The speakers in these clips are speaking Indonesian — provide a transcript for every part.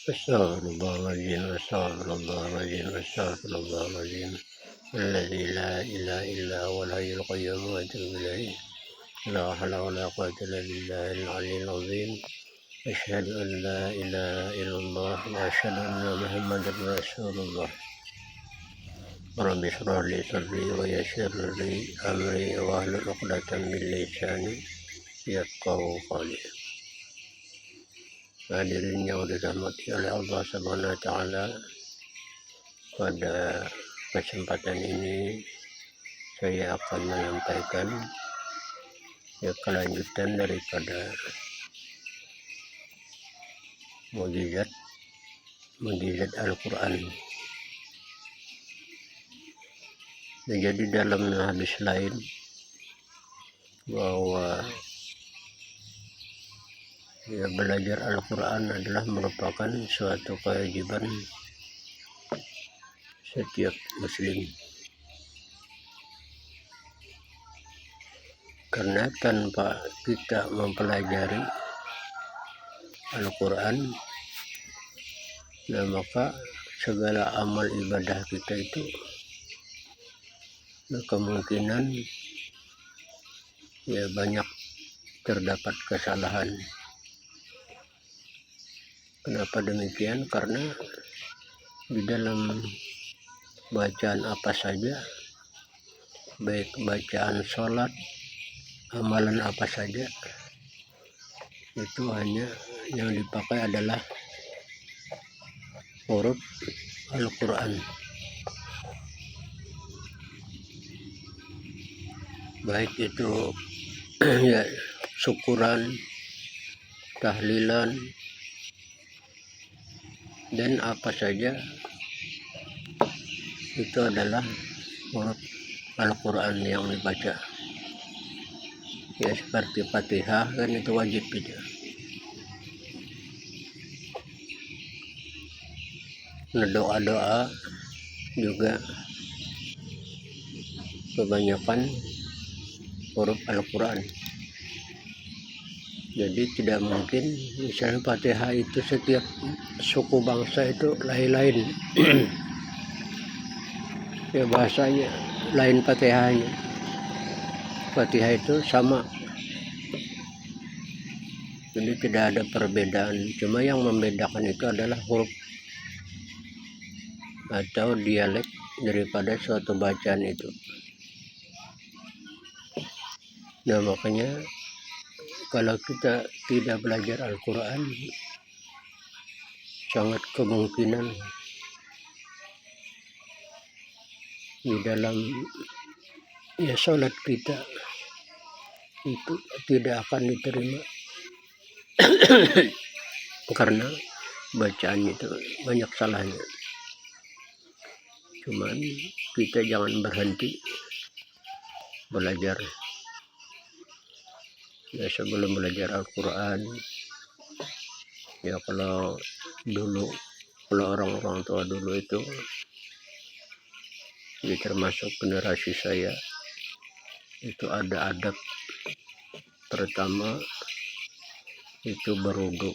Astaghfirullahaladzim, astaghfirullahaladzim, astaghfirullahaladzim. Alladzi la ilaha illa huwal hayyul qayyum wa atubu ilaih. La haula wa la quwwata illa billahil aliyyil azim. Asyhadu an la ilaha illallah wa asyhadu anna Muhammadar Rasulullah. Rabbi shrah li sadri wa yassir li amri wa hlul 'uqdatam min lisani yafqahu qawli. Hadirin yang dirahmati oleh Allah Subhanahu wa taala, pada kesempatan ini saya akan menyampaikan kelanjutan daripada mukjizat Al-Quran. Jadi dalam hadis lain bahwa belajar Al-Quran adalah merupakan suatu kewajiban setiap muslim, karena tanpa kita mempelajari Al-Quran, maka segala amal ibadah kita itu kemungkinan banyak terdapat kesalahan. Kenapa demikian? Karena di dalam bacaan apa saja, baik bacaan sholat, amalan apa saja, itu hanya yang dipakai adalah huruf Al-Quran. Baik itu syukuran, tahlilan, dan apa saja itu adalah huruf Al-Quran yang dibaca. Seperti Fatihah kan itu wajib gitu. Doa-doa juga kebanyakan huruf Al-Quran. Jadi tidak mungkin misalnya Fatihah itu setiap suku bangsa itu lain-lain. Bahasanya lain Fatihahnya. Fatihah itu sama. Jadi tidak ada perbedaan. Cuma yang membedakan itu adalah huruf atau dialek daripada suatu bacaan itu. Nah, makanya kalau kita tidak belajar Al-Quran, sangat kemungkinan di dalam sholat kita itu tidak akan diterima karena bacaan itu banyak salahnya. Cuman kita jangan berhenti belajar. Sebelum belajar Al-Quran, kalau orang-orang tua dulu itu, termasuk generasi saya, itu ada adab. Pertama itu berwudu,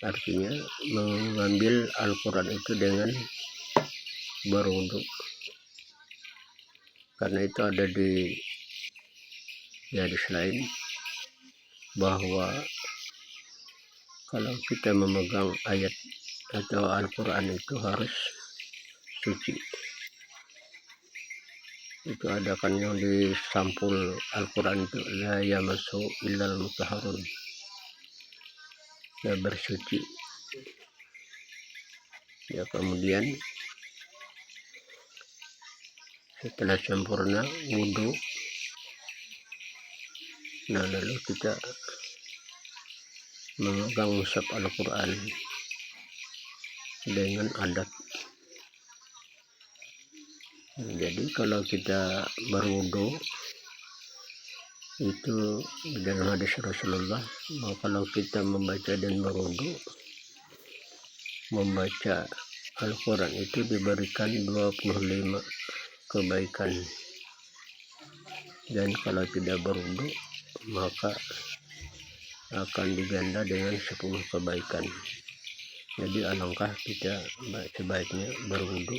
artinya mengambil Al-Quran itu dengan berwudu, karena itu ada di hadis lain bahwa kalau kita memegang ayat atau Al-Quran itu harus suci. Itu ada kan yang di sampul Al-Quran itu la yamassu illal mutahharun, bersuci. Kemudian setelah sempurna wudu, lalu kita memegang mushaf Al-Quran dengan adab. Jadi kalau kita berwudu itu dalam hadis Rasulullah, kalau kita membaca dan berwudu, membaca Al-Quran itu diberikan 25 kebaikan, dan kalau tidak berwudu maka akan diganda dengan 10 kebaikan. Jadi alangkah kita sebaiknya berwudu,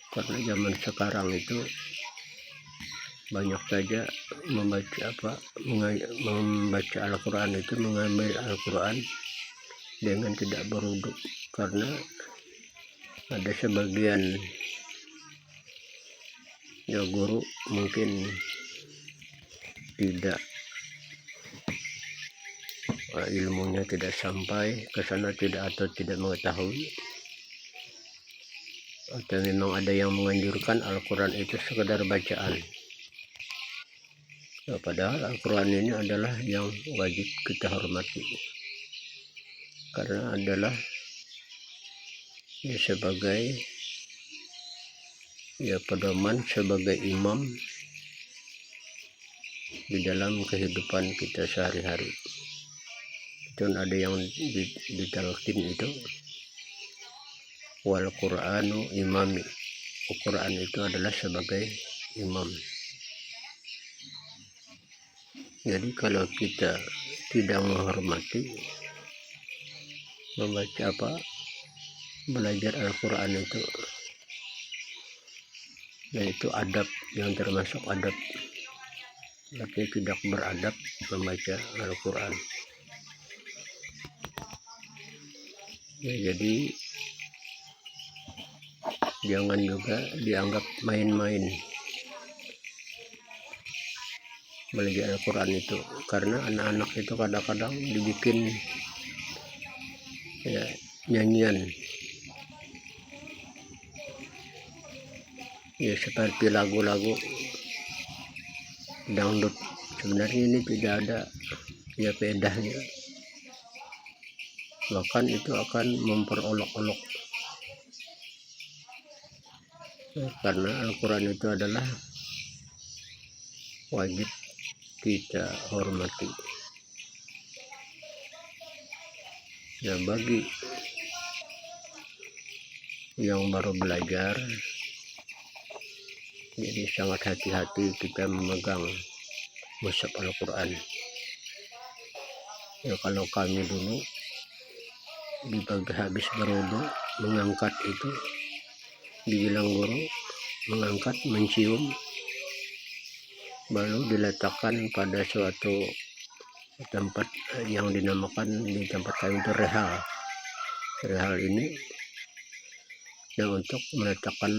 karena zaman sekarang itu banyak saja membaca Al-Quran itu, mengambil Al-Quran dengan tidak berwudu, karena ada sebagian guru mungkin tidak ilmunya tidak sampai ke sana, atau tidak mengetahui, atau memang ada yang menganjurkan Al-Quran itu sekedar bacaan. Padahal Al-Quran ini adalah yang wajib kita hormati, karena adalah sebagai pedoman, sebagai imam di dalam kehidupan kita sehari-hari. Dan ada yang ditalkin itu, wal Qur'anu imami, Al-Quran itu adalah sebagai imam. Jadi kalau kita tidak menghormati, belajar Al-Quran itu, yaitu adab, yang termasuk adab, tapi tidak beradab membaca Al-Quran. Jadi jangan juga dianggap main-main belajar Al-Quran itu, karena anak-anak itu kadang-kadang dibikin nyanyian, seperti lagu-lagu dangdut. Sebenarnya ini tidak ada faedahnya, bahkan itu akan memperolok-olok, karena Al-Quran itu adalah wajib kita hormati. Nah, bagi yang baru belajar, jadi sangat hati-hati kita memegang mushaf Al-Quran. Kalau kami dulu di pagi habis berwudu, mengangkat itu, dibilang guru, mengangkat, mencium, baru diletakkan pada suatu tempat yang dinamakan di tempat kami itu rehal. Rehal ini untuk meletakkan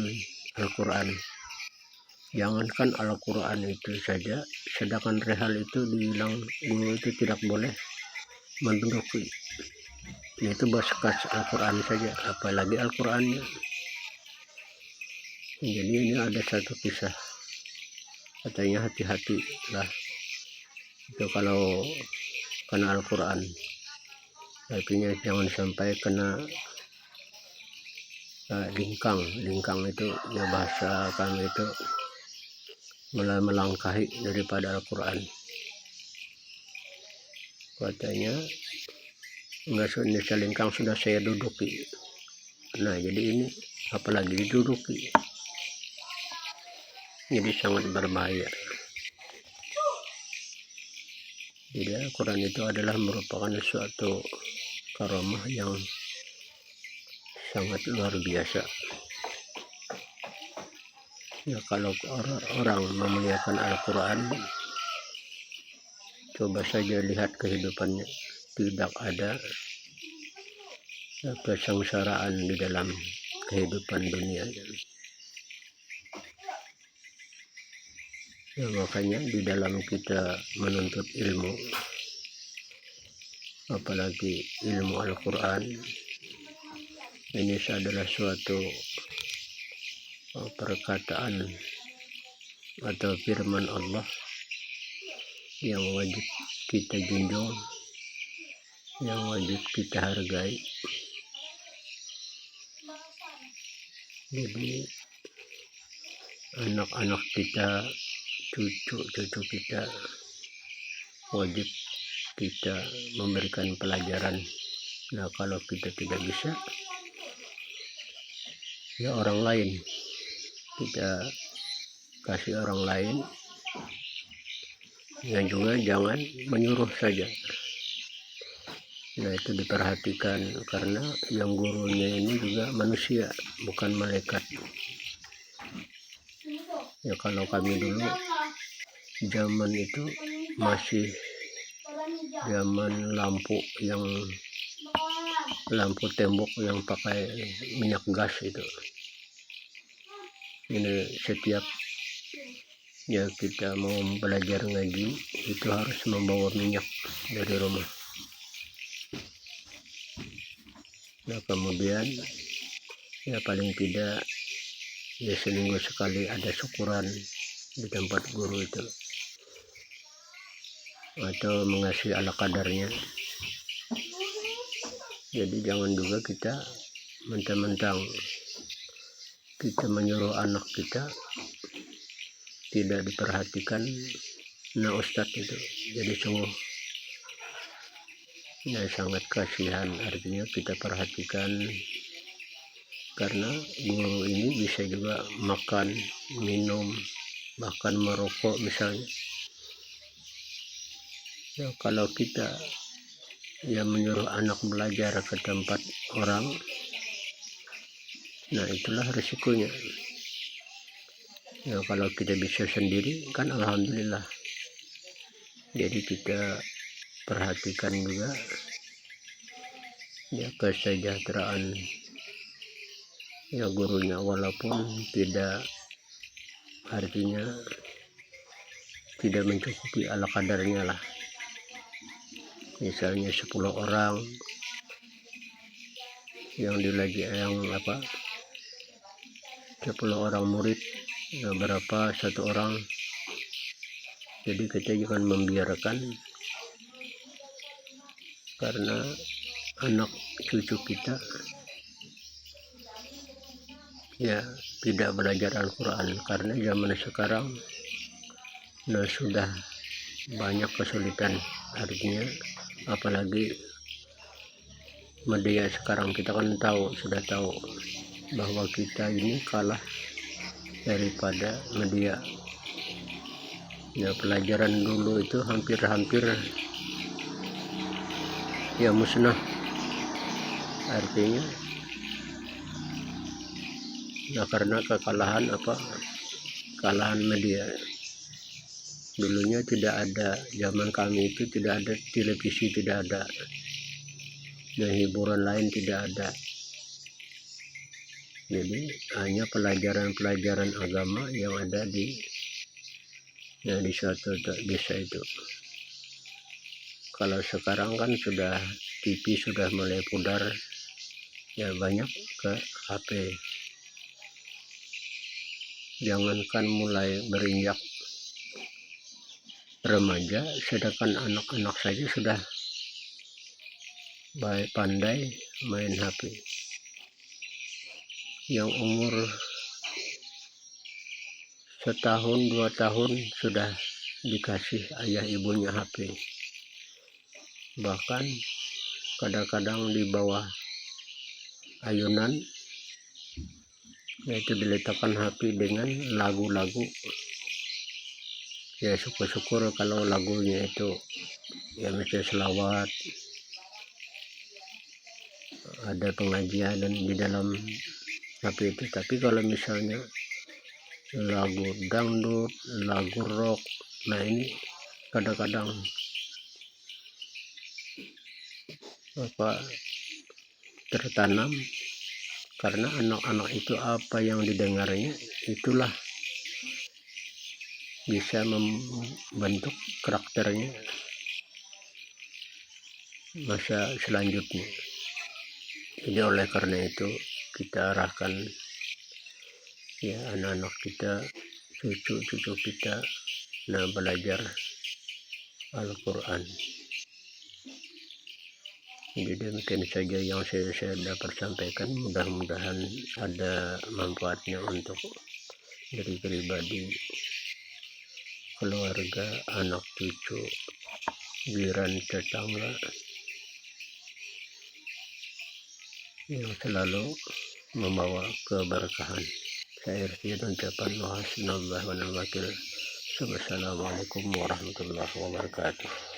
Al-Quran. Jangankan Al-Quran itu saja, sedangkan rehal itu dibilang guru itu tidak boleh menduduki. Itu bekas Al-Quran saja, apalagi Al-Qurannya. Jadi ini ada satu kisah, katanya hati-hati lah itu kalau kena Al-Quran, artinya jangan sampai kena lingkang itu ya, bahasa kami itu melangkahi daripada Al-Quran. Katanya enggak, selingkang sudah saya duduki. Nah, jadi ini apalagi diduduki, jadi sangat berbahaya. Jadi Al-Quran itu adalah merupakan suatu karamah yang sangat luar biasa. Ya, kalau orang memuliakan Al-Quran, coba saja lihat kehidupannya, tidak ada kesengsaraan di dalam kehidupan dunia. Ya, makanya di dalam kita menuntut ilmu, apalagi ilmu Al-Quran, ini adalah suatu perkataan atau firman Allah yang wajib kita junjung, yang wajib kita hargai. Jadi anak-anak kita, cucu kita, wajib kita memberikan pelajaran. Nah, kalau kita tidak bisa, ya orang lain, kita kasih orang lain, yang juga jangan menyuruh saja. Nah itu diperhatikan karena yang gurunya ini juga manusia, bukan malaikat. Ya kalau kami dulu zaman itu masih zaman lampu tembok yang pakai minyak gas itu. Ini setiap ya kita mau belajar ngaji itu harus membawa minyak dari rumah. Nah kemudian ya paling tidak ya seminggu sekali ada syukuran di tempat guru itu, atau mengasih ala kadarnya. Jadi jangan juga kita mentang-mentang kita menyuruh anak kita tidak diperhatikan. Nah ustadz itu jadi sungguh ya sangat kasihan. Artinya kita perhatikan, karena guru ini bisa juga makan, minum, bahkan merokok misalnya. Ya, kalau kita ya menyuruh anak belajar ke tempat orang, nah itulah risikonya. Ya kalau kita bisa sendiri kan alhamdulillah. Jadi kita perhatikan juga ya kesejahteraan ya gurunya, walaupun tidak, artinya tidak mencukupi ala kadarnya lah. Misalnya 10 orang yang 10 orang murid, nah berapa satu orang. Jadi kita jangan membiarkan, karena anak cucu kita ya tidak belajar Al-Quran, karena zaman sekarang nah sudah banyak kesulitan. Artinya apalagi media sekarang, kita kan sudah tahu bahwa kita ini kalah daripada media. Ya pelajaran dulu itu hampir ya musnah. Artinya nah karena kekalahan media. Dulunya tidak ada, zaman kami itu tidak ada televisi, tidak ada, dan hiburan lain tidak ada. Jadi hanya pelajaran agama yang ada di suatu desa itu. Kalau sekarang kan sudah TV sudah mulai pudar, ya banyak ke HP. Jangankan mulai berinjak remaja, sedangkan anak-anak saja sudah baik pandai main HP. Yang umur 1 tahun 2 tahun sudah dikasih ayah ibunya HP. Bahkan kadang-kadang di bawah ayunan yaitu diletakkan HP dengan lagu-lagu. Ya syukur-syukur kalau lagunya itu ya mesti selawat, ada pengajian dan di dalam HP itu. Tapi kalau misalnya lagu dangdut, lagu rock, nah ini kadang-kadang tertanam, karena anak-anak itu apa yang didengarnya itulah bisa membentuk karakternya masa selanjutnya. Jadi oleh karena itu kita arahkan ya anak-anak kita, cucu-cucu kita belajar Al-Quran. Jadi demikian saja yang saya dapat sampaikan. Mudah-mudahan ada manfaatnya untuk diri pribadi, keluarga, anak cucu, jiran, tetangga, yang selalu membawa keberkahan. Saya akhiri ucapan wa hasbunallahu wa ni'mal wakil. Wassalamualaikum warahmatullahi wabarakatuh.